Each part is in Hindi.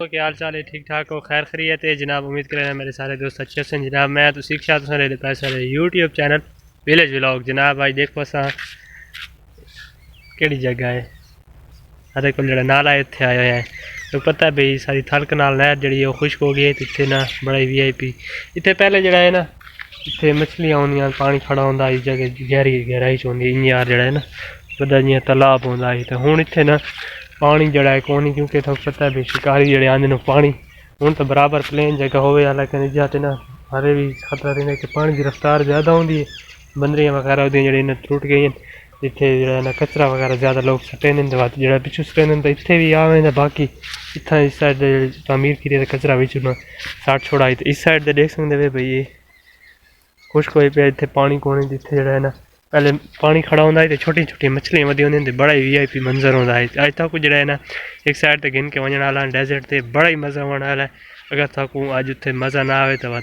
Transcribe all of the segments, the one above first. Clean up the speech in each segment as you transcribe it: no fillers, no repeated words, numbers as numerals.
तो क्या हाल चाल है? ठीक ठाक हो? खैर खैरियत है जनाब। उम्मीद करें मेरे सारे दोस्त अच्छे से जनाब। मैं तो शिक्षा तो सारे सारे यूट्यूब चैनल विलेज व्लॉग जनाब। आज देखो असा केड़ी जगह है सारे को जरा नाला इत्थे आया है तो पता है भाई सारी थल कनाल नहर जी खुश्क हो गई है। इतने ना बड़ा VIP इतने पहले जरा है ना इतने मछलियाँ आउंदियां पानी खड़ा होंदा इस जगह गहराई च होंदी इ'यां यार जरा है ना बड़ा जियां तालाब होंदा तो हुण इत्थे ना पानी जड़ा है कौन क्योंकि थोड़ा पता है भी शिकारी जड़े आंदे न पानी हूँ तो बराबर प्लेन जगह होवे लेकिन इजाते ना हरे भी खतरा रही कि पानी की रफ्तार ज़्यादा होंगी है। बंदरियाँ वगैरह होंदियां जड़ी इन्हें टुट गई इतने जड़ा ना कचरा वगैरह ज़्यादा लोग सटे जो पिछू सटे तो इतने भी आवे बाकी इतना इस साइड तमीर की कचरा बिच सट छोड़ाई तो इस साइड देख सकते वे भाई ये खुश्क हो पे इतने पानी कोने जिथे जड़ा है ना पहले पानी खड़ा होंदा है तो छोटी छोटी मछलियां वधी होंदी बड़ा ही VIP मंजर होंदा है। अज तक जड़ा है ना एक साइड ते गिन के वजन वाला डेजर्ट ते बड़ा ही मज़ा आने वाला है। अगर तक अज उत्थे मज़ा ना आए तो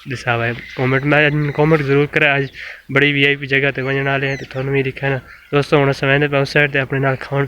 दिसा भाई कॉमेंट ज़रूर करें। अज बड़ी VIP जगह ते वजन वाले हैं तो थोड़ा भी दिखा ना दोस्तों हम समय पे उस साइड ते अपने नाल खाण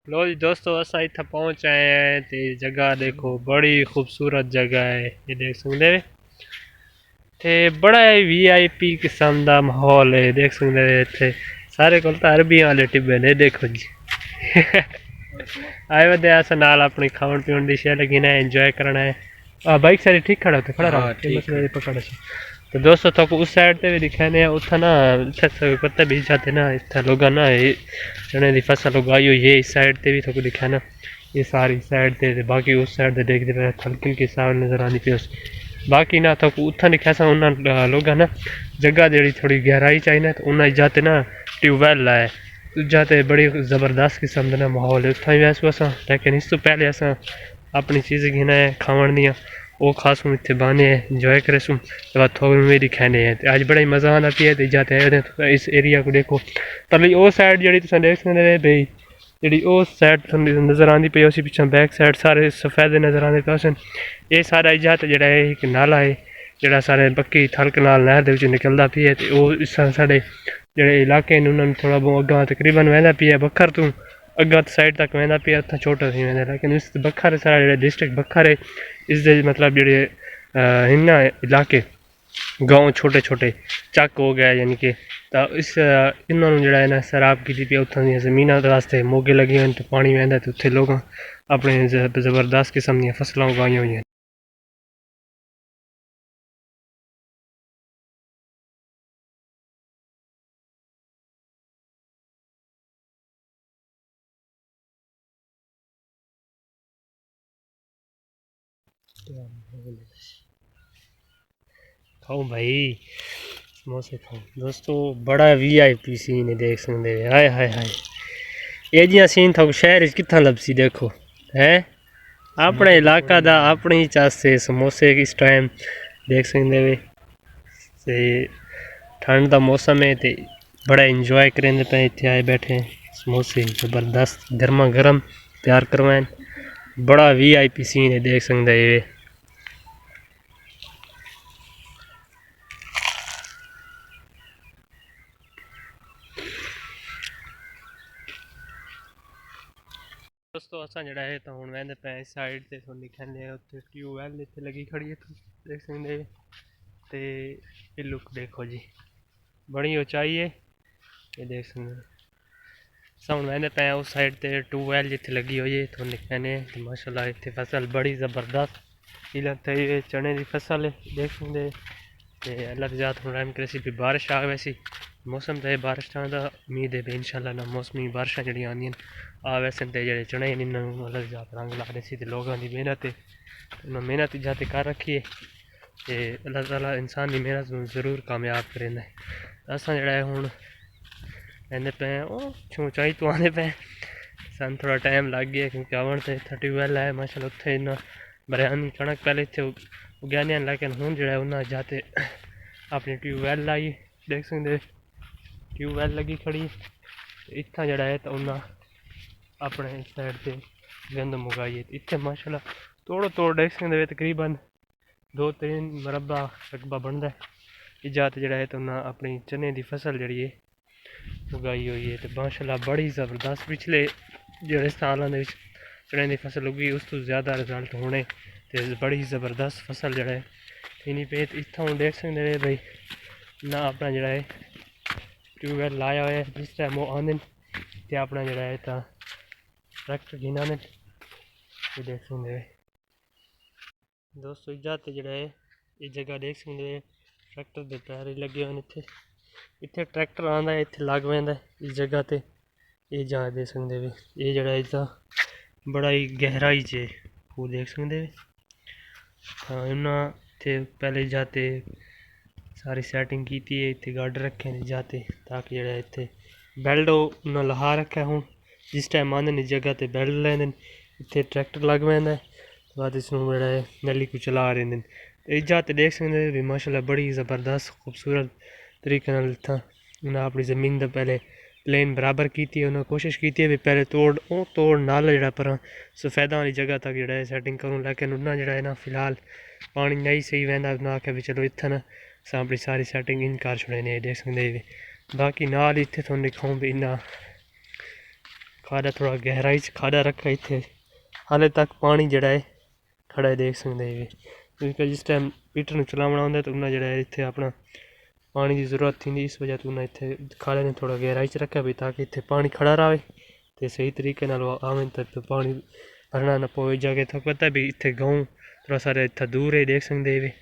लो जी दोस्तों असा इतना पहुँच आए हैं तो जगह देखो बड़ी खूबसूरत जगह है ये देख सकते हैं ते बड़ा ही VIP किस्म का माहौल है देख सकते हैं इतने सारे को अरबियां वाले टिब्बे ने देखो जी आए वे अस नाल अपनी खाण पीण की शै लगी ना एंजॉय करना है। बाइक सारी ठीक खड़ा होते खड़ा रहा पकड़ तो दोस्तों तक उस साइड से भी दिखाने उतना ना पत्ते बीज जाते ना इतना लोग ना चने की फसल उगाई हुई है। इस साइड से भी थोड़ा दिखा ना ये सारी साइड से बाकी उस साइड से देखते पे हल्की हल्की साफ नज़र आनी पे बाकी ना तो उतना दिखा सा उन्होंने लोग ना जगह जी थोड़ी गहराई चाहिए ना तो उन्हें जाते ना ट्यूबवैल लाए जाते बड़ी ज़बरदस्त किस्म का ना माहौल है उत्थां वैसे अस लेकिन इस तो पहले अस अपनी चीज़ गिना है खावन दियाँ वो खास हूँ इतने बहने इंजॉय करे सूँ तो थोड़ी मेरी खाने हैं अज बड़ा ही मज़ा आना पिया तो जाते इस एरिया को देखो पर वो साइड जी तुम देख सकते भाई जी वो साइड नज़र आती पई उसी पिछा बैक साइड सारे सफेदे नज़र आते पे ये सारा इजात जरा एक नाला है जोड़ा सारे बक्की थल कनाल नहर के निकलता पी है तो इस साढ़े जोड़े इलाके उन्होंने थोड़ा बहुत अगर तकरीबन वहदा पी है बखर तू अगर साइड तक वहदा पी उतना छोटा थी वहदा लेकिन इस बखर सारा जो डिस्ट्रिक्ट बखर है इस मतलब जोड़े इन इलाके गाँव छोटे छोटे चक हो गया यानी कि तो इस इन्होंने जोड़ा है ना शराब की पी उतों जमीन वास्ते मोगे लगे हुए तो पानी वहदा तो उत्थे लोग अपने ज़बरदस्त किस्म दी फसलों उगाई हुई हैं। खाओ भाई समोसे खाओ दोस्तों बड़ा VIP सीन है देख सकते हैं। हाय हाय हाय ये जिया सीन थोक शहर कितना लभसी देखो है अपने इलाका दा अपने ही चासे समोसे इस टाइम देख सकते वे ते ठंड का मौसम है तो बड़ा इंजॉय करें पे इतने आए बैठे समोसे ज़बरदस्त गर्मा गर्म तैयार करवाएं बड़ा VIP सीन है देख सकते हैं। दोस्तों असां जड़ा है तो हुण वेंदे पे साइड ते तुहानूं दिखाने उत्थे ट्यूबवैल इत्थे लगी खड़ी है देख सकदे ते ये लुक देखो जी बड़ी ऊंचाई है ये देख सकदे असां हुण वेंदे पे उस साइड ते ट्यूबवैल जिथे लगी हुई है तुहानूं दिखाने माशाल्लाह इत्थे फसल बड़ी ज़बरदस्त इलाके चने की फसल है देख सकदे ते अल्लाह दी ज़ात हुण रहम करे भी बारिश आ वैसी मौसम तो बारिश का उम्मीद है भी इंशाल्लाह ना मौसमी बारिशां जड़ियां आंदियां आ वैसे तो जेह्ड़े चने न इन्होंने अल्लाह दी ज़ात रंग ला रही सी ते लोगों की मेहनत है उन्होंने मेहनत जाते कर रखी है ते अल्लाह ताला इंसान की मेहनत नूं ज़रूर कामयाब करेंदा है असां जेह्ड़ा है हुण आंदे पे ऊंचाई तो आने पे सन थोड़ा टाइम लग गया क्योंकि आवन तो इत्थे ट्यूबवैल है माशाल्लाह उत्थे इन्ना बरयान कणक पहले इत्थे उगाने लेकिन हुण जेह्ड़ा उन्हें जाते अपनी ट्यूबवैल लाई देख सकदे ट्यूबवैल लगी खड़ी इत्थां जेह्ड़ा है तो उन्हें अपने इस साइड से गंद मुगाई इत्थे माशाल्लाह तोड़ देख सकदे तकरीबन 2-3 मरबा रकबा बनता है इजात जेह्ड़ा है तो उन्हें अपनी चने की फसल जी है उगाई हुई है तो माशाल्लाह बड़ी ज़बरदस्त पिछले जेह्ड़े सालां दे विच चने की फसल उगी उस तो ज़्यादा रिजल्ट होने ते बड़ी ज़बरदस्त फसल जेह्ड़ा है इन्हीं पे इत्थों देख सकदे भाई ना अपना जेह्ड़ा है ट्यूबवैल लाया हुआ है जिस टाइम वो आंदे ते अपना जेह्ड़ा है तां ट्रैक्टर गिना ने ये देख सकदे दोस्तों इजात जेह्ड़ा है ये जगह देख सकदे ट्रैक्टर दे पैर लगे हुए इत्थे इत्थे ट्रैक्टर आंदा है इत्थे लग पैंदा इस जगह ते ये जा देख सकदे वे ये जेह्ड़ा इसदा बड़ा ही गहराई च वो देख सकदे हाँ इन्ना इत्थे पहले जाते सारी सैटिंग की है इत्थे गार्ड रखे ने जाते ताकि जेह्ड़ा इत्थे बेल्ट उन्हें लहा रखा है हुण जिस टाइम आंदे इस जगह ते बेल्ट लैंदे इत्थे ट्रैक्टर लग पैंदा है बाद इसनूं जेह्ड़ा है नली को चला रहे हैं इजा ते देख सकदे भी माशाल्लाह बड़ी ज़बरदस्त खूबसूरत तरीके नाल इत्थां उन्हें अपनी ज़मीन दा पहले प्लेन बराबर की उन्हें कोशिश की है भी पहले तोड़ नाल जेह्ड़ा पर सफेदा वाली जगह तक जेह्ड़ा है सैटिंग करूँ लेकिन उन्हें जेह्ड़ा है ना फिलहाल पानी नहीं सही वहदा उन्हें आखेआ भी चलो इत्थै ना असां अपनी सारी सैटिंग इन कर छुड़े ने देख सकदे बाकी नाल इत्थे तुहानूं दिखाऊं भी इन्ना खाड़ा थोड़ा गहराई च खाड़ा रखा इत्थे हाले तक पानी जेह्ड़ा है खड़ा है देख सकदे क्योंकि जिस टाइम हीटर चलावना होंदा तो उन्हें जेह्ड़ा इत्थे अपना पानी की जरूरत थी इस वजह तो उन्हें इत्थे खाड़े ने थोड़ा गहराई च रखा भी ताकि इत्थे पानी खड़ा रहे तो सही तरीके नाल आवे तो पानी भरना ना पवे जाके तो पता भी इत्थे गाँव थोड़ा सारा इत्थे दूर है देख सकदे वे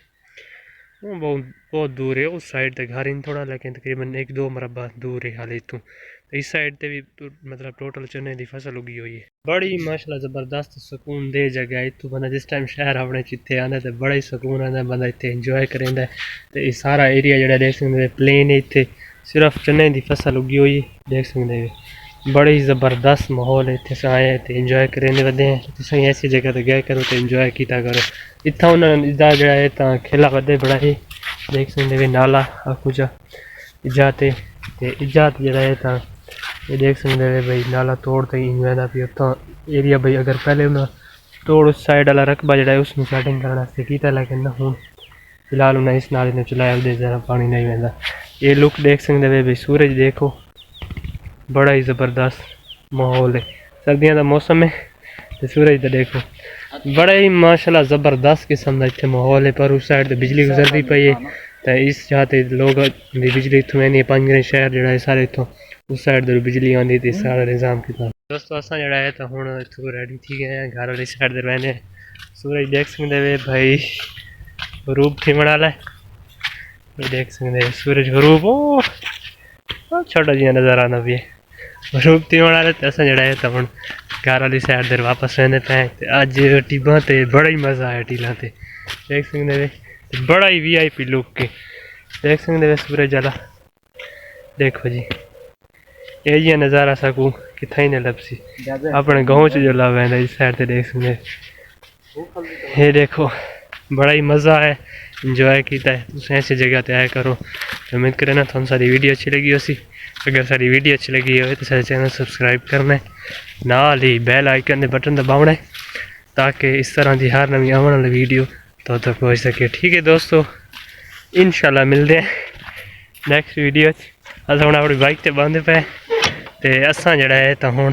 बहुत दूर है उस साइड तक घर इन थोड़ा लेकिन तकरीबन 1-2 मरबा दूर है हाले इतों इस साइड ते भी मतलब टोटल चने की फसल उगी हुई है बड़ी माशाल्लाह ज़बरदस्त सुकून दे जगह है इतों बंदा जिस टाइम शहर अपने चित्ते आंदा तो बड़ा ही सुकून आंदा बंदा इत्थे इंजॉय करेंदा तो ये सारा एरिया जेह्ड़ा देख सकदे प्लेन है इत्थे सिर्फ चने की फसल उगी हुई है देख सकदे बड़ी ज़बरदस्त माहौल है इत्थे आए तो इंजॉय करेंदे वधे हैं तुसीं ऐसी जगह ते गए करो तो इंजॉय कीता करो इत्थां उन्होंने इसदा जेह्ड़ा है तां खेला वधे बड़ा ही देख सकदे वे नाला आखूजा इजाते इजात जेह्ड़ा है तां ये देख सकदे भाई नाला तोड़ तो इंजॉय भी उत्थां एरिया भाई अगर पहले उन्हें तोड़ उस साइड वाला रकबा जेह्ड़ा है उसमें सैटिंग करने कीता लेकिन हुण फिलहाल उन्हें इस नाले ने चलाया उहदे ज़रा पानी नहीं वहदा ये लुक देख सकदे भाई सूरज देखो बड़ा ही ज़बरदस्त माहौल है सर्दियों का मौसम है तो सूरज तो देखो बड़ा ही माशाल्लाह ज़बरदस्त किस्म का इत्थे माहौल है पर उस साइड तो बिजली गुजरती पई है तो इस जगह लोग बिजली इत्थों आनी पंज शहर जेह्ड़ा है सारे इत्थों उस साइड तो बिजली आती थी सारा निज़ाम किया दोस्तों असां जेह्ड़ा है तो हुण इत्थों रेडी थी गए हैं घर वाली साइड ते रहने सूरज देख सकदे वे भाई गरूब थिवण वाला है ये देख सकदे सूरज गरूब ओ छोटा जिहा नज़र आना भी गरूब थिवण वाला ते असां जेह्ड़ा है तो हुण घर वाली साइड ते वापस रहने पे अज टिब्बां ते बड़ा ही मज़ा आया टीलां ते देख सकदे वे बड़ा ही VIP लुक के देख सकदे वे सूरज वाला देखो जी ये जी नज़ारा सकूं कितना ही नहीं लभसी अपने गाँव च जो लव है इस साइड ते देख सकदे ये देखो बड़ा ही मज़ा है इंजॉय किया है तुम ऐसी जगह ते आया करो उम्मीद करें ना थोड़ी सारी वीडियो अच्छी लगी उसी अगर सारी वीडियो अच्छी लगी हो तो सारे चैनल सब्सक्राइब करना है नाल ही बैल आइकन के बटन दबाना है ताकि इस तरह की हर नवी आने वाली वीडियो तो तक पहुँच सके ठीक है दोस्तों इंशाल्लाह मिलते हैं नैक्सट वीडियो अस हुण अपनी बाइक ते बंद पे ते असां जेह्ड़ा है तो हुण